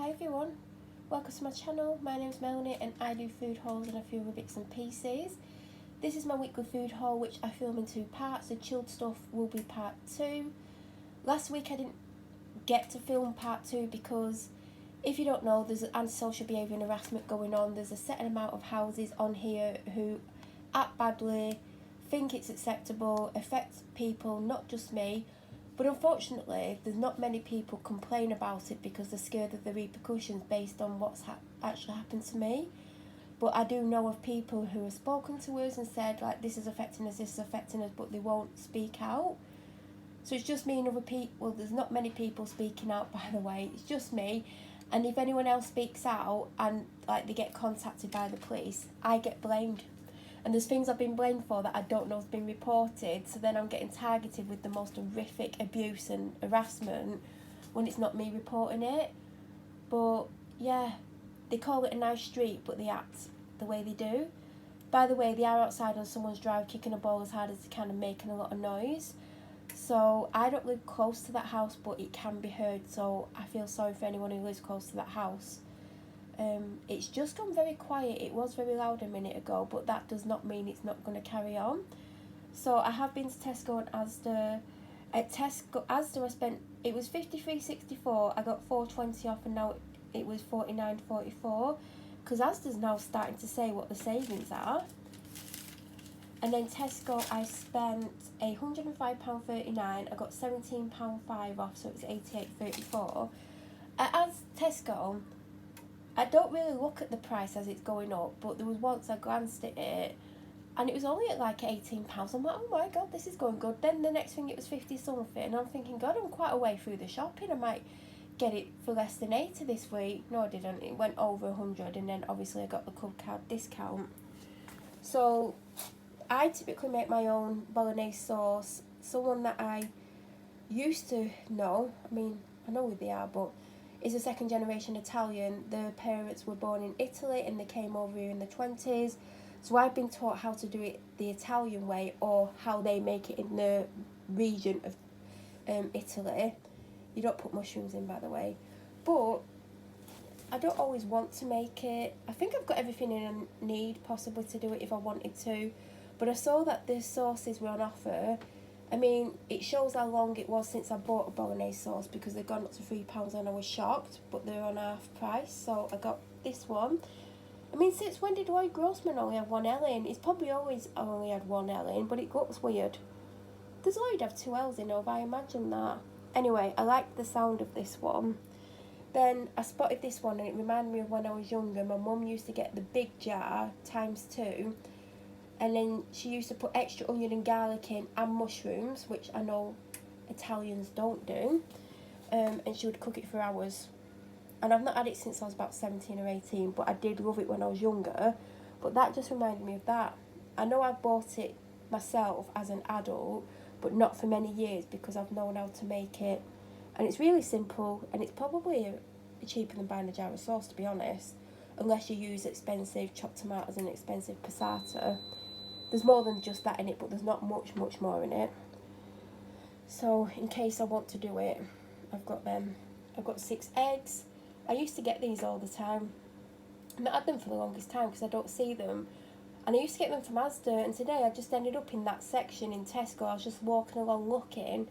Hi everyone, welcome to my channel. My name is Melanie and I do food hauls and a few other bits and pieces. This is my weekly food haul which I film in two parts. The chilled stuff will be part 2. Last week I didn't get to film part 2 because if you don't know, there's antisocial behaviour and harassment going on. There's a certain amount of houses on here who act badly, think it's acceptable, affect people, not just me. But unfortunately, there's not many people complain about it because they're scared of the repercussions based on what's actually happened to me. But I do know of people who have spoken to us and said, like, this is affecting us, but they won't speak out. So it's just me and other people. Well, there's not many people speaking out, by the way. It's just me. And if anyone else speaks out and, like, they get contacted by the police, I get blamed. And there's things I've been blamed for that I don't know has been reported, so then I'm getting targeted with the most horrific abuse and harassment when it's not me reporting it. But yeah, they call it a nice street, but they act the way they do. By the way, they are outside on someone's drive kicking a ball as hard as they can and making a lot of noise. So I don't live close to that house, but it can be heard, so I feel sorry for anyone who lives close to that house. It's just gone very quiet. It was very loud a minute ago, but that does not mean it's not going to carry on. So I have been to Tesco and Asda. At Asda I spent, it was $53.64, I got $4.20 off, and now it was $49.44, because Asda's now starting to say what the savings are. And then Tesco I spent £105.39, I got £17.5 off, so it was £88.34. At Tesco, I don't really look at the price as it's going up, but there was once I glanced at it and it was only at like £18. I'm like, oh my god, this is going good. Then the next thing it was 50 something, and I'm thinking, god, I'm quite a way through the shopping, I might get it for less than 80 this week. No, I didn't. It went over 100, and then obviously I got the club card discount. So I typically make my own bolognese sauce. Someone that I used to know, I mean, I know who they are, but is a second generation Italian. Their parents were born in Italy and they came over here in the 20s. So I've been taught how to do it the Italian way, or how they make it in the region of Italy. You don't put mushrooms in, by the way. But I don't always want to make it. I think I've got everything I need possibly to do it if I wanted to. But I saw that the sauces were on offer. I mean, it shows how long it was since I bought a bolognese sauce, because they've gone up to £3 and I was shocked, but they're on half price, so I got this one. I mean, since when did Lloyd Grossman only have one L in? He's probably always only had one L in, but it looks weird. Does Lloyd have two L's in, or have I imagined that? Anyway, I liked the sound of this one. Then I spotted this one and it reminded me of when I was younger. My mum used to get the big jar ×2. And then she used to put extra onion and garlic in and mushrooms, which I know Italians don't do. And she would cook it for hours. And I've not had it since I was about 17 or 18, but I did love it when I was younger. But that just reminded me of that. I know I've bought it myself as an adult, but not for many years, because I've known how to make it. And it's really simple, and it's probably cheaper than buying a jar of sauce, to be honest. Unless you use expensive chopped tomatoes and expensive passata. There's more than just that in it, but there's not much more in it. So in case I want to do it, I've got them. I've got 6 eggs. I used to get these all the time. I've not had them for the longest time because I don't see them. And I used to get them from Asda, and today I just ended up in that section in Tesco. I was just walking along looking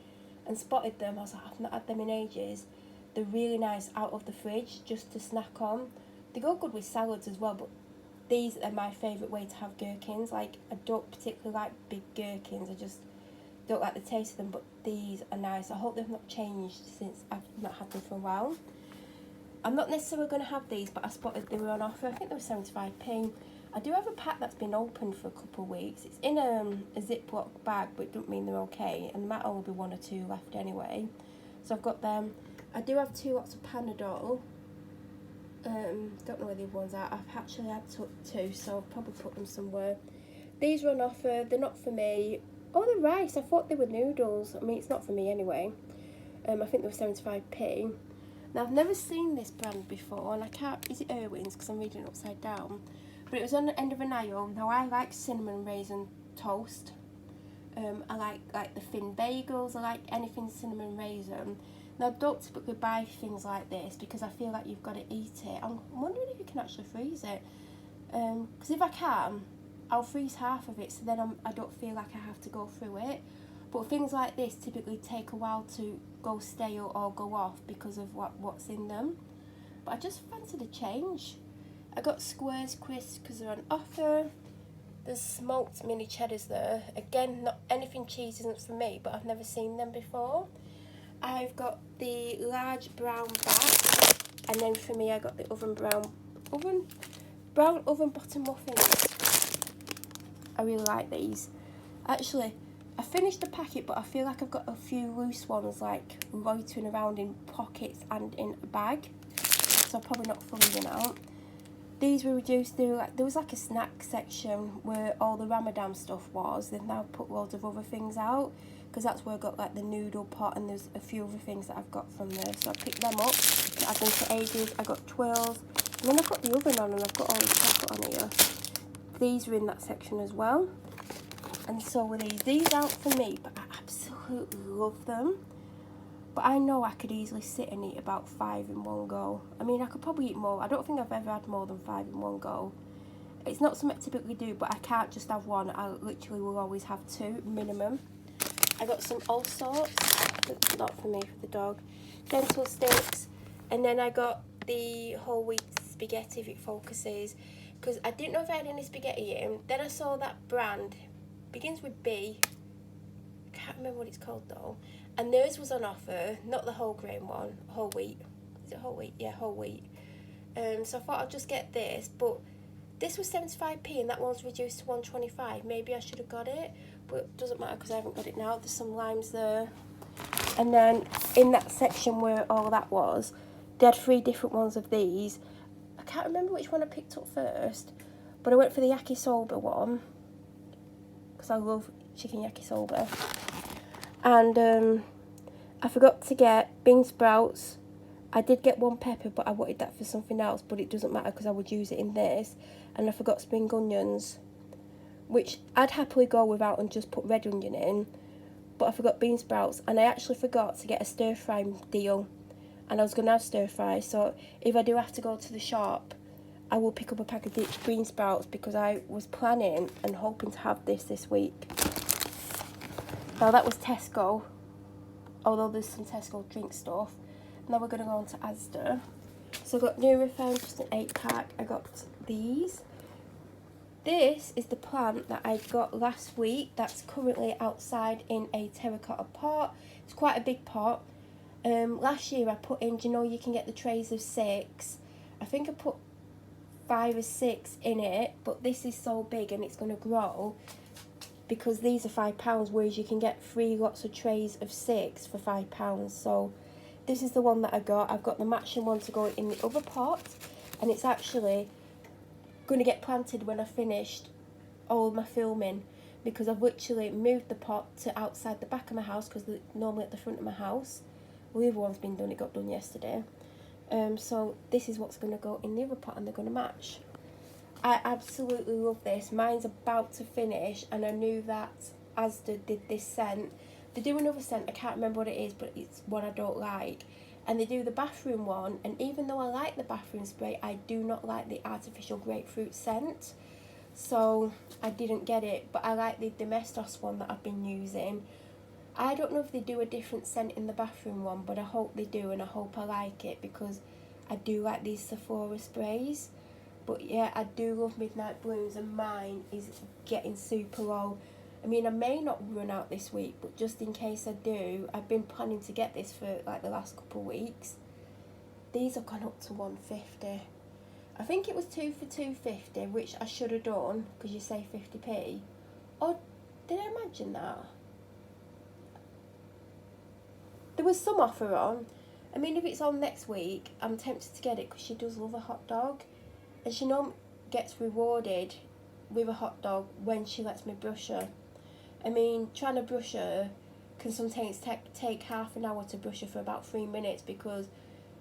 and spotted them. I was like, I've not had them in ages. They're really nice out of the fridge just to snack on. They go good with salads as well, but these are my favourite way to have gherkins. Like, I don't particularly like big gherkins. I just don't like the taste of them, but these are nice. I hope they've not changed since I've not had them for a while. I'm not necessarily going to have these, but I spotted they were on offer. I think they were 75p. I do have a pack that's been opened for a couple of weeks. It's in a Ziploc bag, but it doesn't mean they're okay. And there might only be 1 or 2 left anyway. So I've got them. I do have 2 lots of Panadol. Don't know where the other ones are. I've actually had 2, so I'll probably put them somewhere. These are on offer. They're not for me. Oh, the rice. I thought they were noodles. I mean, it's not for me anyway. I think they were 75p. Now, I've never seen this brand before, and I can't... Is it Irwin's? Because I'm reading it upside down. But it was on the end of an aisle. Now, I like cinnamon raisin toast. I like the thin bagels. I like anything cinnamon raisin. Now, I don't typically buy things like this because I feel like you've got to eat it. I'm wondering if you can actually freeze it. Because if I can, I'll freeze half of it, so then I don't feel like I have to go through it. But things like this typically take a while to go stale or go off because of what's in them. But I just fancied a change. I got Squares crisps because they're on offer. There's smoked mini cheddars there. Again, not anything cheese isn't for me, but I've never seen them before. I've got the large brown bag, and then for me I got the brown oven bottom muffins. I really like these. Actually, I finished the packet, but I feel like I've got a few loose ones like loitering around in pockets and in a bag, so I'll probably not fully run out. These were reduced to, like, there was like a snack section where all the Ramadan stuff was. They've now put loads of other things out, because that's where I got like the noodle pot, and there's a few other things that I've got from there. So I picked them up, I've been for ages. I got twirls, and then I've got the oven on, and I've got all the chocolate on here. These were in that section as well, and so were these. These aren't for me, but I absolutely love them. But I know I could easily sit and eat about 5 in one go. I mean, I could probably eat more. I don't think I've ever had more than 5 in one go. It's not something I typically do, but I can't just have one. I literally will always have 2 minimum. I got some all sorts. Not for me, for the dog. Dental sticks. And then I got the whole wheat spaghetti, if it focuses. Because I didn't know if I had any spaghetti in. Then I saw that brand. Begins with B. I can't remember what it's called though. And theirs was on offer, not the whole grain one, whole wheat. Is it whole wheat? Yeah, whole wheat. So I thought I'd just get this, but this was 75p and that one's reduced to 125. Maybe I should have got it, but it doesn't matter because I haven't got it now. There's some limes there. And then in that section where all that was, they had 3 different ones of these. I can't remember which one I picked up first, but I went for the yakisoba one because I love chicken yakisoba. And I forgot to get bean sprouts. I did get 1 pepper, but I wanted that for something else, but it doesn't matter because I would use it in this. And I forgot spring onions, which I'd happily go without and just put red onion in, but I forgot bean sprouts. And I actually forgot to get a stir fry deal, and I was going to have stir fry, so if I do have to go to the shop, I will pick up a pack of bean sprouts because I was planning and hoping to have this week. Now that was Tesco, although there's some Tesco drink stuff. Now we're going to go on to Asda. So I got Nurofen, just an 8-pack. I got these. This is the plant that I got last week that's currently outside in a terracotta pot. It's quite a big pot. Last year I put in, do you know you can get the trays of 6? I think I put 5 or 6 in it, but this is so big and it's going to grow. Because these are £5, whereas you can get 3 lots of trays of 6 for £5. So this is the one that I got. I've got the matching one to go in the other pot, and it's actually going to get planted when I finished all my filming, because I've literally moved the pot to outside the back of my house because they're normally at the front of my house. Well, the other one's been done, it got done yesterday. So this is what's going to go in the other pot, and they're going to match. I absolutely love this. Mine's about to finish, and I knew that Asda did this scent. They do another scent, I can't remember what it is, but it's one I don't like. And they do the bathroom one, and even though I like the bathroom spray, I do not like the artificial grapefruit scent. So I didn't get it, but I like the Domestos one that I've been using. I don't know if they do a different scent in the bathroom one, but I hope they do, and I hope I like it because I do like these Sephora sprays. But yeah, I do love Midnight Blooms, and mine is getting super low. I mean, I may not run out this week, but just in case I do, I've been planning to get this for like the last couple of weeks. These have gone up to 150. I think it was 2 for 250, which I should have done because you say 50p. Or did I imagine that? There was some offer on. I mean, if it's on next week, I'm tempted to get it because she does love a hot dog. And she normally gets rewarded with a hot dog when she lets me brush her. I mean, trying to brush her can sometimes take half an hour to brush her for about 3 minutes because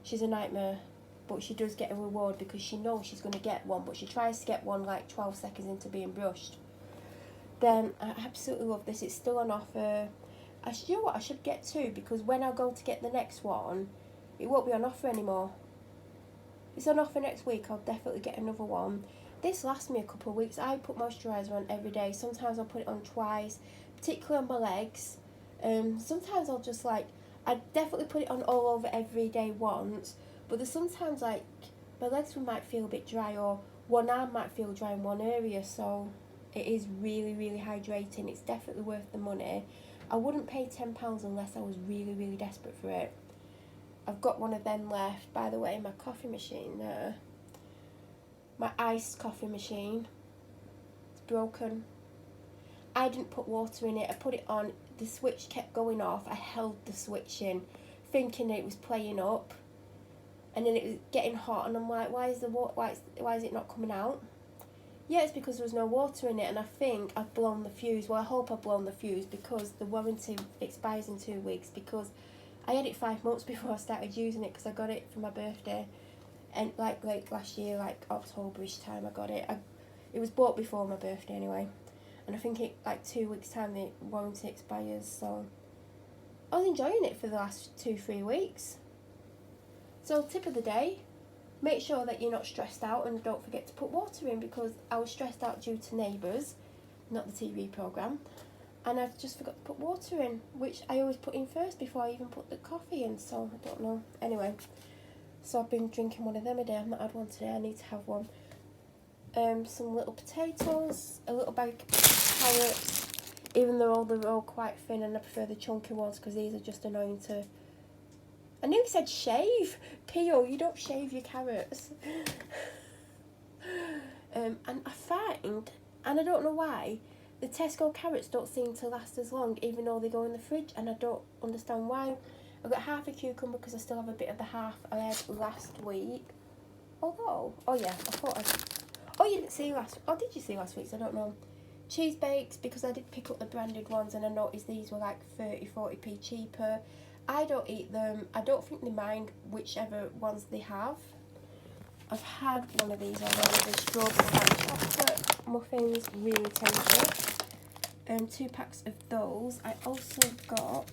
she's a nightmare. But she does get a reward because she knows she's going to get one, but she tries to get one like 12 seconds into being brushed. Then I absolutely love this. It's still on offer. You know what, I should get 2 because when I go to get the next one, it won't be on offer anymore. It's on offer next week. I'll definitely get another one. This lasts me a couple of weeks. I put moisturiser on every day. Sometimes I'll put it on twice, particularly on my legs. Sometimes I'll just like, I definitely put it on all over every day once, but there's sometimes like my legs might feel a bit dry, or one arm might feel dry in one area, so it is really, really hydrating. It's definitely worth the money. I wouldn't pay £10 unless I was really, really desperate for it. I've got one of them left, by the way, my coffee machine there. My iced coffee machine. It's broken. I didn't put water in it. I put it on. The switch kept going off. I held the switch in, thinking it was playing up. And then it was getting hot, and I'm like, why is it not coming out? Yeah, it's because there was no water in it, and I think I've blown the fuse. Well, I hope I've blown the fuse because the warranty expires in 2 weeks, because I had it 5 months before I started using it because I got it for my birthday. And like late last year, like Octoberish time, I got it. It was bought before my birthday anyway. And I think it like 2 weeks time the warranty expires, so I was enjoying it for the last 2-3 weeks. So tip of the day, make sure that you're not stressed out, and don't forget to put water in, because I was stressed out due to Neighbours, not the TV programme, and I just forgot to put water in, which I always put in first before I even put the coffee in, so I don't know. Anyway, so I've been drinking one of them a day. I've not had one today. I need to have one. Some little potatoes, a little bag of carrots, even though they're all quite thin, and I prefer the chunky ones because these are just annoying to... I nearly said shave. Peel, you don't shave your carrots. And I find, and I don't know why, the Tesco carrots don't seem to last as long, even though they go in the fridge, and I don't understand why. I've got half a cucumber because I still have a bit of the half I had last week. Although, oh yeah, I thought I... Oh, you didn't see last... Oh, did you see last week's? I don't know. Cheese bakes, because I did pick up the branded ones, and I noticed these were like 30-40p cheaper. I don't eat them. I don't think they mind whichever ones they have. I've had one of these already, the strawberry and chocolate muffins, really tasty. 2 packs of those. I also got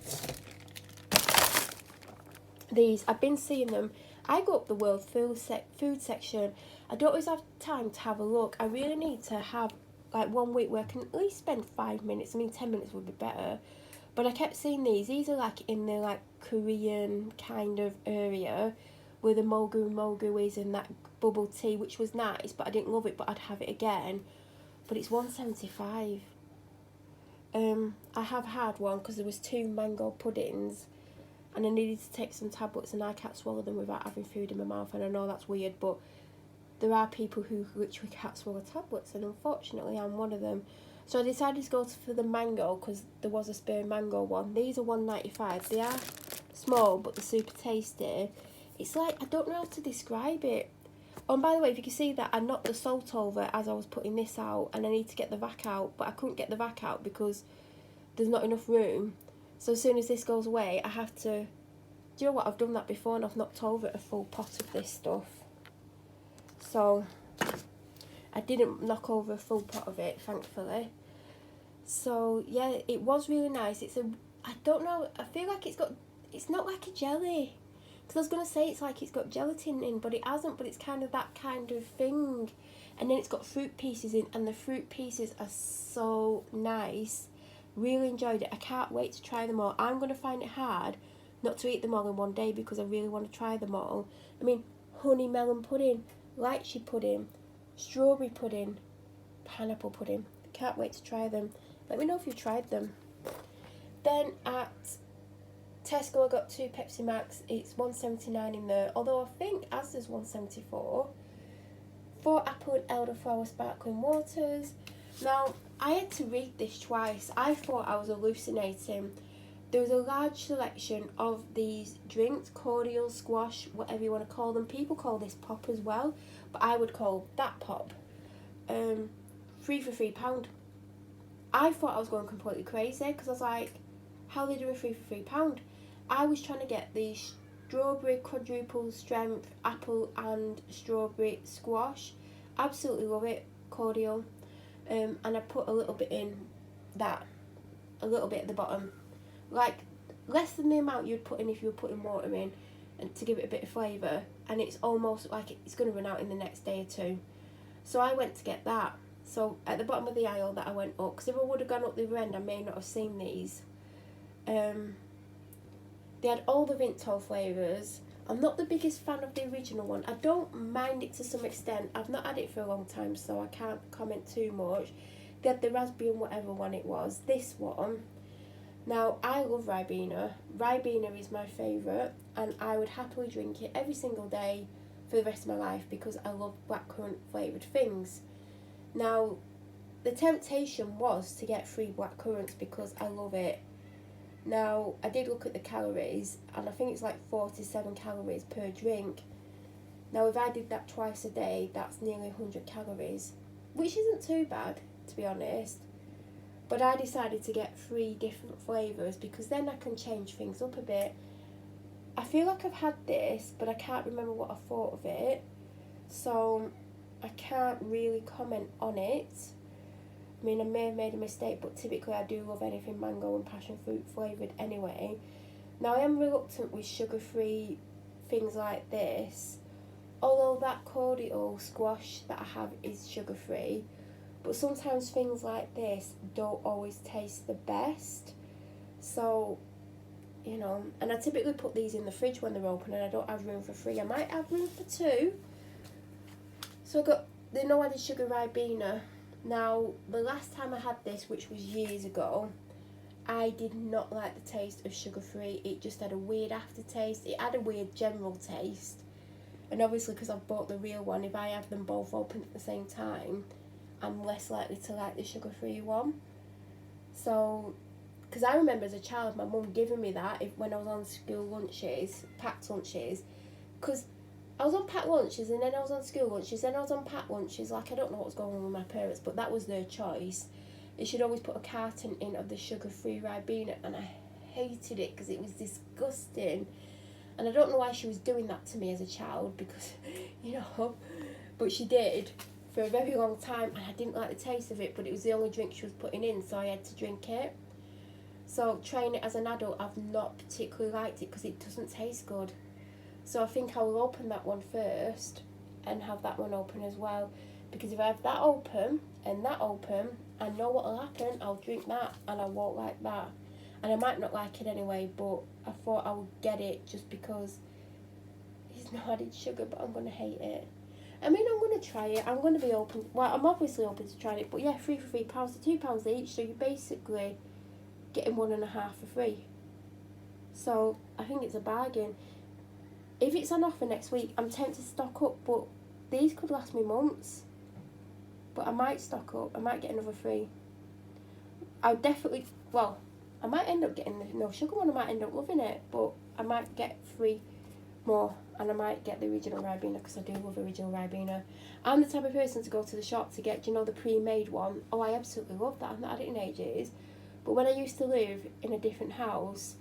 these. I've been seeing them. I go up the world food section. I don't always have time to have a look. I really need to have like 1 week where I can at least spend 5 minutes. I mean, 10 minutes would be better. But I kept seeing these. These are like in the like Korean kind of area where the mogu is, and that bubble tea, which was nice, but I didn't love it, but I'd have it again. But it's $1.75. I have had one because there was 2 mango puddings, and I needed to take some tablets, and I can't swallow them without having food in my mouth, and I know that's weird, but there are people who literally can't swallow tablets, and unfortunately I'm one of them. So I decided to go for the mango because there was a spare mango one. These are $1.95. They are small, but they're super tasty. It's like, I don't know how to describe it. Oh, and by the way, if you can see that, I knocked the salt over as I was putting this out, and I need to get the vac out, but I couldn't get the vac out because there's not enough room. So as soon as this goes away, I have to... Do you know what? I've done that before, and I've knocked over a full pot of this stuff. So I didn't knock over a full pot of it, thankfully. So yeah, it was really nice. I don't know, I feel like it's not like a jelly. Because I was going to say it's like it's got gelatin in, but it hasn't, but it's kind of that kind of thing. And then it's got fruit pieces in, and the fruit pieces are so nice. Really enjoyed it. I can't wait to try them all. I'm going to find it hard not to eat them all in one day because I really want to try them all. I mean, honey melon pudding, lychee pudding, strawberry pudding, pineapple pudding. Can't wait to try them. Let me know if you've tried them. Then at Tesco, I got 2 Pepsi Max. It's $1.79 in there, although I think Asda's $1.74. 4 apple and elderflower sparkling waters. Now, I had to read this twice. I thought I was hallucinating. There was a large selection of these drinks, cordial, squash, whatever you want to call them. People call this pop as well, but I would call that pop. 3 for £3. I thought I was going completely crazy because I was like, how they do a 3 for £3? I was trying to get the strawberry quadruple strength apple and strawberry squash. Absolutely love it, cordial. And I put a little bit in that, a little bit at the bottom. like less than the amount you'd put in if you were putting water in, and to give it a bit of flavour, and it's almost like it's going to run out in the next day or two. So I went to get that. So at the bottom of the aisle that I went up, because if I would have gone up the other end, I may not have seen these. They had all the Vimto flavours. I'm not the biggest fan of the original one. I don't mind it to some extent. I've not had it for a long time, so I can't comment too much. They had the raspberry and whatever one it was. This one. Now, I love Ribena. Ribena is my favourite, and I would happily drink it every single day for the rest of my life because I love blackcurrant flavoured things. Now, the temptation was to get 3 blackcurrants because I love it. Now, I did look at the calories, and I think it's like 47 calories per drink. Now, if I did that twice a day, that's nearly 100 calories, which isn't too bad, to be honest. But I decided to get 3 different flavours because then I can change things up a bit. I feel like I've had this, but I can't remember what I thought of it, so I can't really comment on it. I mean, I may have made a mistake, but typically I do love anything mango and passion fruit flavoured anyway. Now, I am reluctant with sugar-free things like this, although that cordial squash that I have is sugar-free, but sometimes things like this don't always taste the best. So, you know, and I typically put these in the fridge when they're open and I don't have room for 3. I might have room for 2. So I got the no added sugar Ribena. Now, the last time I had this, which was years ago, I did not like the taste of sugar-free. It just had a weird aftertaste. It had a weird general taste. And obviously, because I've bought the real one, if I have them both open at the same time, I'm less likely to like the sugar-free one. So, because I remember as a child, my mum giving me that when I was on school lunches, packed lunches, because I was on packed lunches and then I was on school lunches, then I was on packed lunches. Like, I don't know what was going on with my parents, but that was their choice. They should always put a carton in of the sugar-free Ribena, and I hated it because it was disgusting. And I don't know why she was doing that to me as a child because, you know, but she did for a very long time, and I didn't like the taste of it, but it was the only drink she was putting in, so I had to drink it. So trying it as an adult, I've not particularly liked it because it doesn't taste good. So I think I will open that one first and have that one open as well. Because if I have that open and that open, I know what will happen. I'll drink that and I won't like that. And I might not like it anyway, but I thought I would get it just because it's not added sugar, but I'm going to hate it. I mean, I'm going to try it. I'm going to be open. Well, I'm obviously open to trying it. But yeah, 3 for £3. They're £2 each. So you're basically getting 1.5 for free. So I think it's a bargain. If it's on offer next week, I'm tempted to stock up, but these could last me months. But I might stock up. I might get another 3. I'll definitely, well, I might end up getting the no sugar one. I might end up loving it, but I might get 3 more, and I might get the original Ribena because I do love original Ribena. I'm the type of person to go to the shop to get, you know, the pre-made one. Oh, I absolutely love that. I've not had it in ages. But when I used to live in a different house,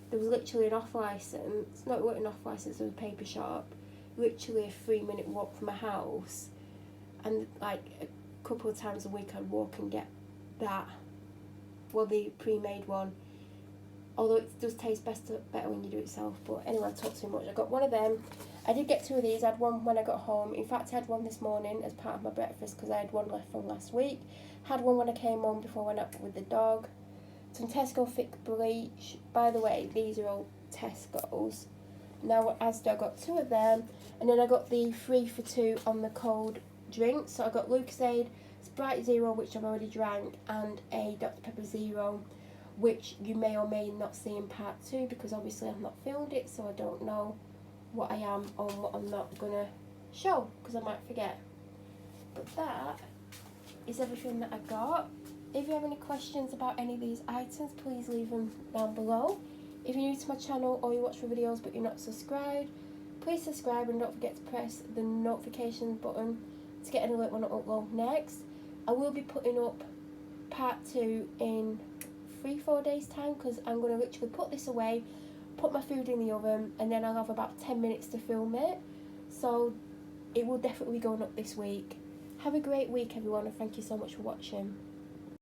there was literally an off-licence. No, it wasn't an off-licence, it was a paper shop. Literally a 3-minute walk from my house. And, like, a couple of times a week I'd walk and get that. Well, the pre-made one. Although it does taste better when you do it yourself. But anyway, I've talked too much. I got one of them. I did get 2 of these. I had one when I got home. In fact, I had one this morning as part of my breakfast because I had one left from last week. Had one when I came home before I went out with the dog. Some Tesco thick bleach. By the way, these are all Tesco's. Now at Asda I got 2 of them, and then I got the 3 for 2 on the cold drinks. So I got Lucozade, Sprite Zero, which I've already drank, and a Dr Pepper Zero, which you may or may not see in part 2 because obviously I've not filmed it, so I don't know what I am or what I'm not gonna show because I might forget. But that is everything that I got. If you have any questions about any of these items, please leave them down below. If you're new to my channel or you watch my videos but you're not subscribed, please subscribe and don't forget to press the notification button to get an alert when I upload next. I will be putting up part 2 in 3-4 days time because I'm going to literally put this away, put my food in the oven, and then I'll have about 10 minutes to film it. So it will definitely be going up this week. Have a great week everyone, and thank you so much for watching.